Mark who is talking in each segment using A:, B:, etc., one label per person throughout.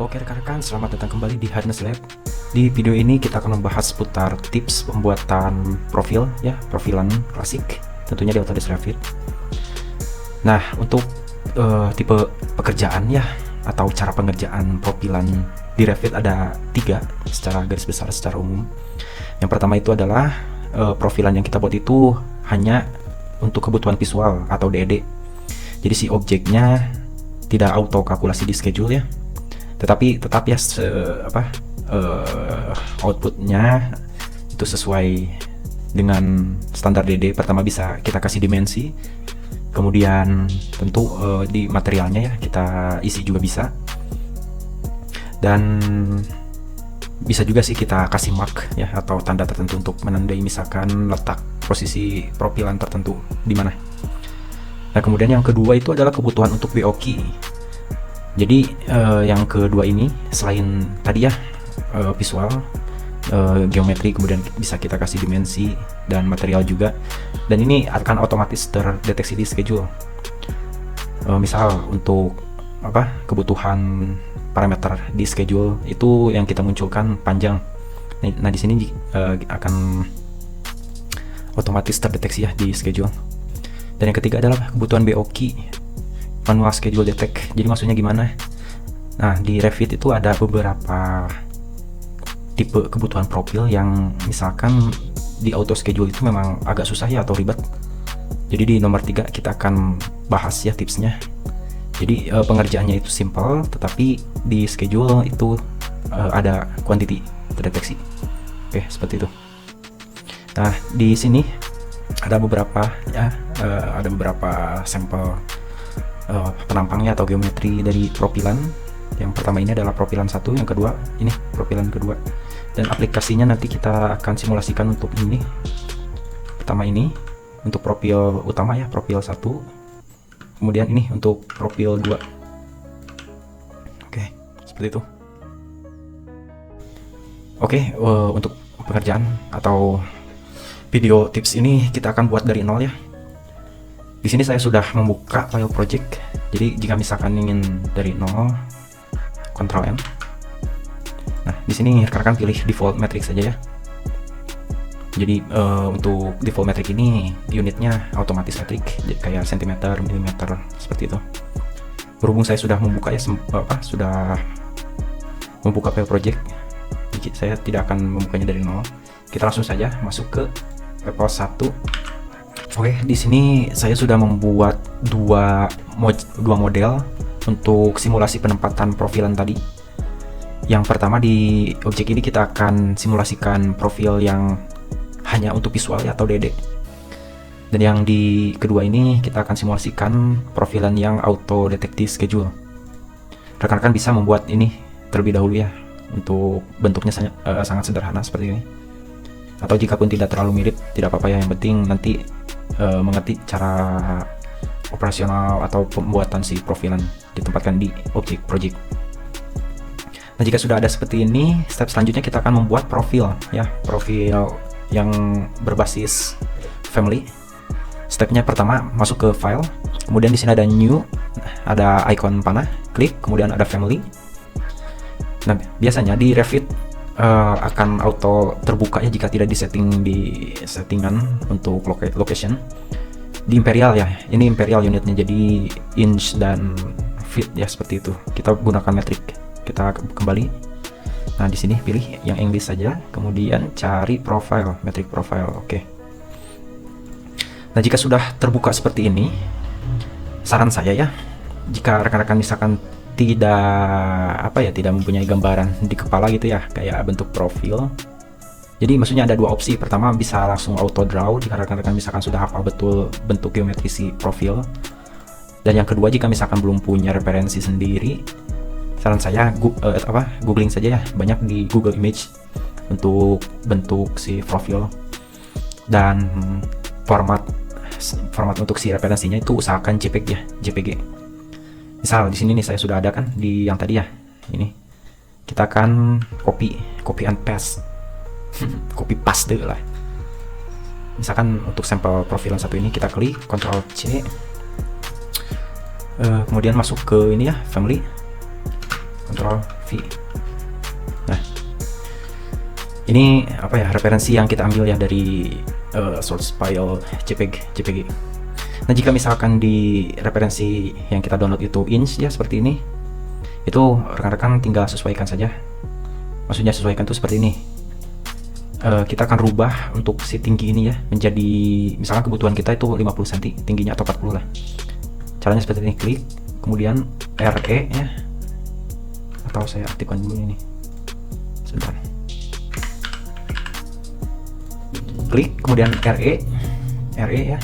A: Oke rekan-rekan, selamat datang kembali di Hardness Lab. Di video ini kita akan membahas seputar tips pembuatan profil, ya, profilan klasik, tentunya di Autodesk Revit. Nah, untuk tipe pekerjaan ya, atau cara pengerjaan profilan di Revit ada 3 secara garis besar secara umum. Yang pertama itu adalah profilan yang kita buat itu hanya untuk kebutuhan visual atau DED. Jadi si objeknya tidak auto kalkulasi di schedule ya, tetapi tetap ya outputnya itu sesuai dengan standar DD. Pertama bisa kita kasih dimensi, kemudian tentu di materialnya ya kita isi juga bisa, dan bisa juga sih kita kasih mark ya atau tanda tertentu untuk menandai misalkan letak posisi profilan tertentu di mana. Nah, kemudian yang kedua itu adalah kebutuhan untuk BOQ. Jadi yang kedua ini selain tadi ya visual, geometri, kemudian bisa kita kasih dimensi dan material juga, dan ini akan otomatis terdeteksi di schedule. Misal untuk kebutuhan parameter di schedule itu yang kita munculkan panjang. Nah di sini akan otomatis terdeteksi ya di schedule. Dan yang ketiga adalah kebutuhan BOQ, manual schedule detect. Jadi maksudnya gimana? Nah, di Revit itu ada beberapa tipe kebutuhan profil yang misalkan di auto schedule itu memang agak susah ya atau ribet. Jadi di nomor 3 kita akan bahas ya tipsnya. Jadi pengerjaannya itu simple, tetapi di schedule itu ada quantity terdeteksi. Oke, seperti itu. Nah, di sini ada beberapa ya, ada beberapa sampel penampangnya atau geometri dari profilan. Yang pertama ini adalah profilan 1, yang kedua ini profilan kedua, dan aplikasinya nanti kita akan simulasikan untuk ini. Pertama ini untuk profil utama ya, profil 1, kemudian ini untuk profil 2. Oke, seperti itu. Oke, untuk pekerjaan atau video tips ini kita akan buat dari nol ya. Di sini saya sudah membuka file project. Jadi jika misalkan ingin dari nol, Ctrl N. Nah, di sini rekan-rekan pilih default matrix saja ya. Jadi untuk default matrix ini unitnya otomatis metrik, kayak cm, mm, seperti itu. Berhubung saya sudah membuka ya, sudah membuka file project, jadi saya tidak akan membukanya dari nol. Kita langsung saja masuk ke level 1. Oke, di sini saya sudah membuat dua model untuk simulasi penempatan profilan tadi. Yang pertama, di objek ini kita akan simulasikan profil yang hanya untuk visual ya, atau DD. Dan yang di kedua ini kita akan simulasikan profilan yang auto detective schedule. Rekan-rekan bisa membuat ini terlebih dahulu ya. Untuk bentuknya sangat sederhana seperti ini. Atau jika pun tidak terlalu mirip, tidak apa-apa ya, yang penting nanti mengerti cara operasional atau pembuatan si profilan ditempatkan di objek project. Nah, jika sudah ada seperti ini, step selanjutnya kita akan membuat profil ya, profil yang berbasis family. Stepnya pertama masuk ke file, kemudian di sini ada new, ada icon panah, klik, kemudian ada family. Nah, biasanya di Revit akan auto terbuka ya jika tidak disetting di settingan untuk location. Di imperial ya, ini imperial unitnya, jadi inch dan feet ya, seperti itu. Kita gunakan metrik. Kita kembali. Nah, di sini pilih yang English saja, kemudian cari profile, metric profile. Oke. Nah, jika sudah terbuka seperti ini, saran saya ya, jika rekan-rekan misalkan tidak mempunyai gambaran di kepala gitu ya, kayak bentuk profil. Jadi maksudnya ada dua opsi. Pertama, bisa langsung auto draw jika rekan-rekan misalkan sudah hafal betul bentuk geometri si profil. Dan yang kedua, jika misalkan belum punya referensi sendiri, saran saya googling saja ya, banyak di Google Image untuk bentuk si profil. Dan format untuk si referensinya itu usahakan JPEG ya, JPG. Misal di sini nih saya sudah ada kan di yang tadi ya. Ini kita akan copy and paste. Copy paste lah. Misalkan untuk sampel profilan 1 ini kita klik Ctrl C. Kemudian masuk ke ini ya, family. Ctrl V. Nah, ini apa ya, referensi yang kita ambil ya dari source file JPG. Nah, jika misalkan di referensi yang kita download itu inch ya seperti ini, itu rekan-rekan tinggal sesuaikan saja. Maksudnya sesuaikan itu seperti ini. Kita akan rubah untuk si tinggi ini ya menjadi, misalkan kebutuhan kita itu 50 cm tingginya atau 40 lah. Caranya seperti ini, klik kemudian RE ya, atau saya aktifkan dulu ini sebentar. Klik kemudian RE ya,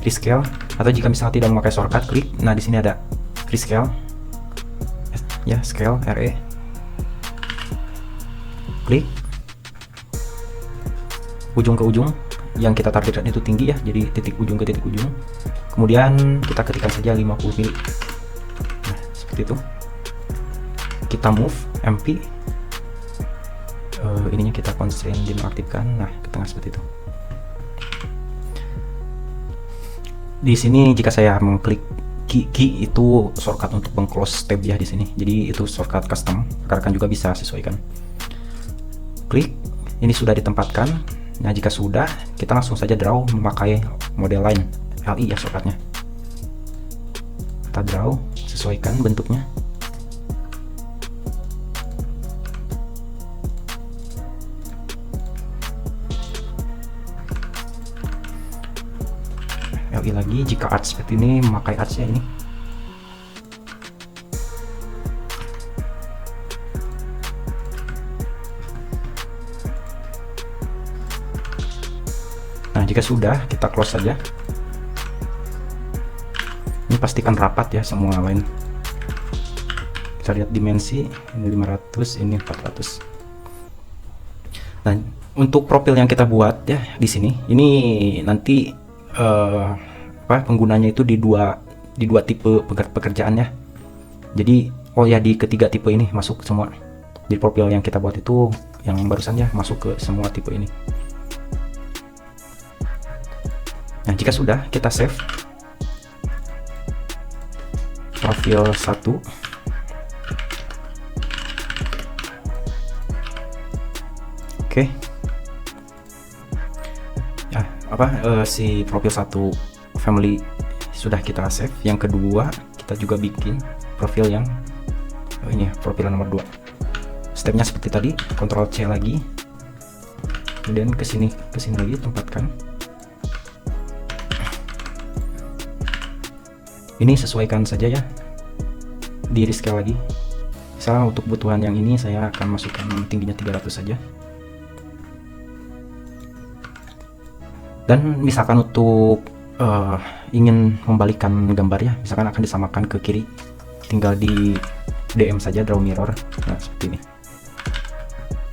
A: rescale, atau jika misalnya tidak memakai shortcut, klik. Nah, di sini ada rescale ya, scale RE, klik ujung ke ujung yang kita targetkan itu tinggi ya, jadi titik ujung ke titik ujung, kemudian kita ketikkan saja 50 mili. Nah, seperti itu. Kita move MP, ininya kita constraint dinonaktifkan. Nah, ke tengah seperti itu. Di sini jika saya mengklik key itu shortcut untuk meng-close tab ya di sini. Jadi itu shortcut custom, rekan-rekan juga bisa sesuaikan. Klik, ini sudah ditempatkan. Nah, jika sudah, kita langsung saja draw memakai model line LI ya shortcutnya. Kita draw, sesuaikan bentuknya. LI lagi, jika art seperti ini memakai artsnya ini. Nah, jika sudah, kita close saja. Ini pastikan rapat ya semua line. Kita lihat dimensi, ini 500, ini 400. Nah, untuk profil yang kita buat ya di sini, ini nanti penggunanya itu di dua tipe pekerjaan ya. Jadi di ketiga tipe ini masuk semua. Di profil yang kita buat itu yang barusan ya masuk ke semua tipe ini. Nah, jika sudah, kita save profil 1. Oke. Ya, si profil 1 family sudah kita save. Yang kedua, kita juga bikin profil yang ini ya, profil nomor 2. Stepnya seperti tadi, Ctrl C lagi. Kemudian ke sini lagi tempatkan. Ini sesuaikan saja ya, di rescale lagi. Misalnya untuk kebutuhan yang ini saya akan masukkan tingginya 300 saja. Dan misalkan untuk ingin membalikkan gambar ya, misalkan akan disamakan ke kiri, tinggal di DM saja draw mirror. Nah, seperti ini.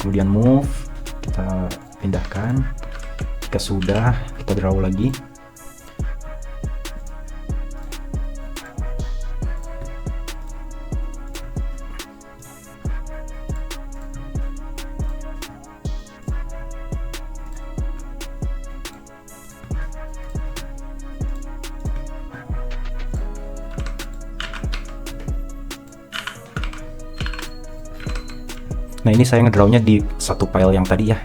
A: Kemudian move, kita pindahkan. Jika sudah, kita draw lagi. Nah, ini saya ngedrawnya di satu file yang tadi ya.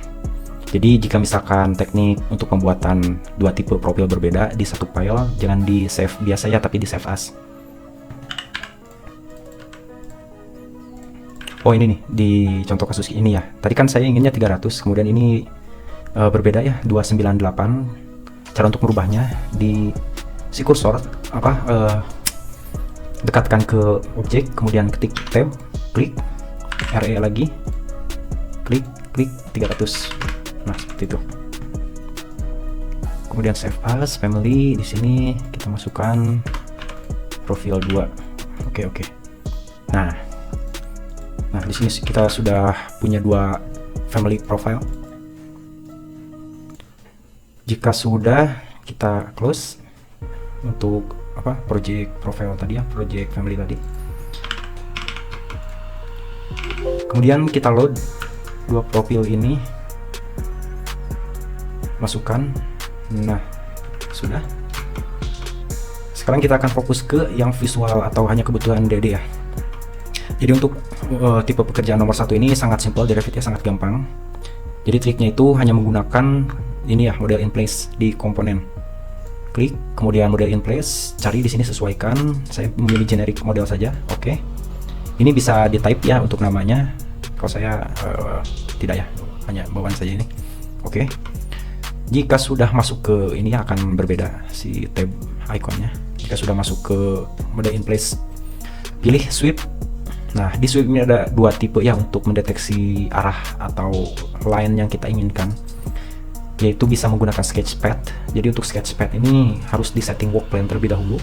A: Jadi jika misalkan teknik untuk pembuatan dua tipe profil berbeda di satu file, jangan di save biasa ya, tapi di save as. Oh, ini nih di contoh kasus ini ya. Tadi kan saya inginnya 300, kemudian ini berbeda ya, 298. Cara untuk merubahnya di si kursor dekatkan ke objek, kemudian ketik tab, klik RE lagi, klik 300. Nah, seperti itu. Kemudian save as family, di sini kita masukkan profil 2. Oke. Nah, di sini kita sudah punya 2 family profile. Jika sudah, kita close untuk project profile tadi ya, project family tadi. Kemudian kita load 2 profil ini, masukkan. Nah, sudah. Sekarang kita akan fokus ke yang visual atau hanya kebutuhan DD ya. Jadi untuk tipe pekerjaan nomor 1 ini sangat simple, di Revit ya, sangat gampang. Jadi triknya itu hanya menggunakan ini ya, model in place di komponen. Klik, kemudian model in place, cari di sini sesuaikan. Saya memilih generic model saja. Oke. Ini bisa di type ya untuk namanya. Kalau saya tidak ya, hanya bawaan saja ini. Oke. Jika sudah masuk ke ini akan berbeda si tab ikonnya. Jika sudah masuk ke model in place, pilih sweep. Nah, di sweep ini ada dua tipe ya untuk mendeteksi arah atau line yang kita inginkan, yaitu bisa menggunakan sketchpad. Jadi untuk sketchpad ini harus disetting work plan terlebih dahulu.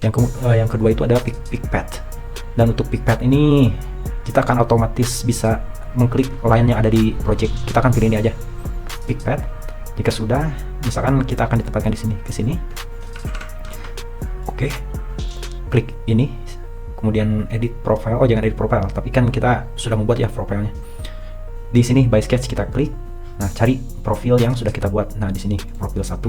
A: Yang kedua itu ada pickpad. Dan untuk pickpad ini kita akan otomatis bisa mengklik line yang ada di project. Kita akan pilih ini aja, pickpad. Jika sudah, misalkan kita akan ditempatkan di sini, ke sini. Oke, klik ini. Kemudian edit profile. Oh, jangan edit profile, tapi kan kita sudah membuat ya profilnya. Di sini by sketch kita klik. Nah, cari profil yang sudah kita buat. Nah, di sini profil 1.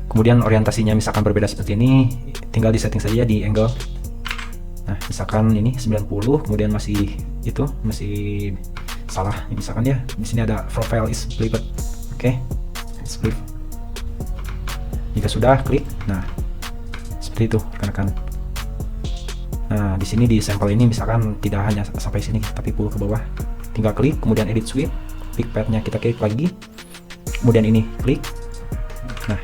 A: Kemudian orientasinya misalkan berbeda seperti ini, tinggal di setting saja di angle. Nah, misalkan ini 90, kemudian masih salah. Misalkan ya, di sini ada profile is flipped. Oke, flip. Jika sudah, klik. Nah, seperti itu rekan-rekan. Nah, di sini di sampel ini misalkan tidak hanya sampai sini, tapi full ke bawah. Tinggal klik, kemudian edit sweep, pickpadnya kita klik lagi, kemudian ini klik. Nah,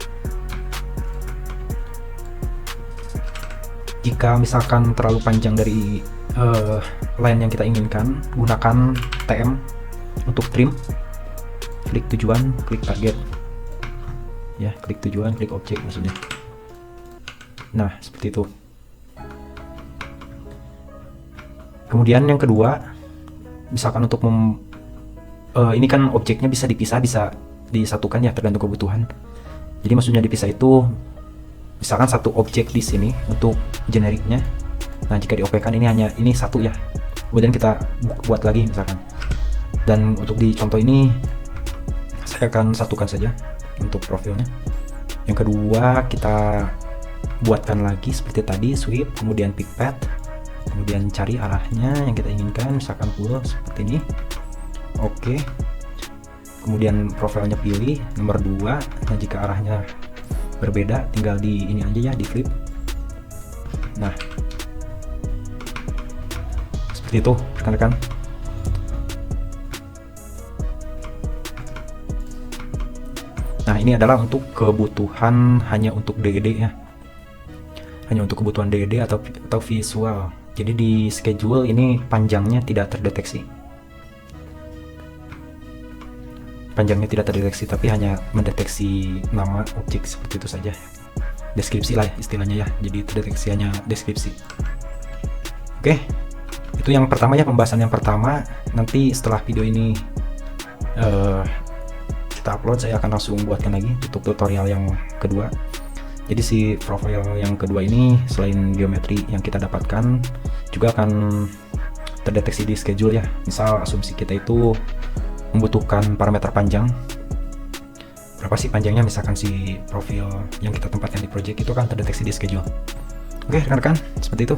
A: jika misalkan terlalu panjang dari line yang kita inginkan, gunakan TM untuk trim. Klik tujuan, klik target. Ya, klik tujuan, klik objek maksudnya. Nah, seperti itu. Kemudian yang kedua, misalkan untuk ini kan objeknya bisa dipisah, bisa disatukan ya, tergantung kebutuhan. Jadi maksudnya dipisah itu, misalkan satu objek di sini untuk generiknya. Nah, jika di OP kan ini hanya ini satu ya. Kemudian kita buat lagi misalkan. Dan untuk di contoh ini, saya akan satukan saja untuk profilnya. Yang kedua, kita buatkan lagi seperti tadi, sweep, kemudian pickpad. Kemudian cari arahnya yang kita inginkan, misalkan full seperti ini. Oke. Kemudian profilnya pilih nomor 2. Nah, jika arahnya berbeda tinggal di ini aja ya, di flip. Nah, seperti itu rekan-rekan. Nah, ini adalah untuk kebutuhan hanya untuk DED ya. Hanya untuk kebutuhan DED atau visual. Jadi di schedule ini panjangnya tidak terdeteksi. Panjangnya tidak terdeteksi, tapi hanya mendeteksi nama objek seperti itu saja. Deskripsi lah istilahnya ya. Jadi terdeteksi hanya deskripsi. Oke, itu yang pertama ya, pembahasan yang pertama. Nanti setelah video ini kita upload, saya akan langsung buatkan lagi untuk tutorial yang kedua. Jadi si profil yang kedua ini selain geometri yang kita dapatkan, juga akan terdeteksi di schedule ya. Misal asumsi kita itu membutuhkan parameter panjang, berapa sih panjangnya, misalkan si profil yang kita tempatkan di project itu akan terdeteksi di schedule. Oke rekan-rekan, seperti itu.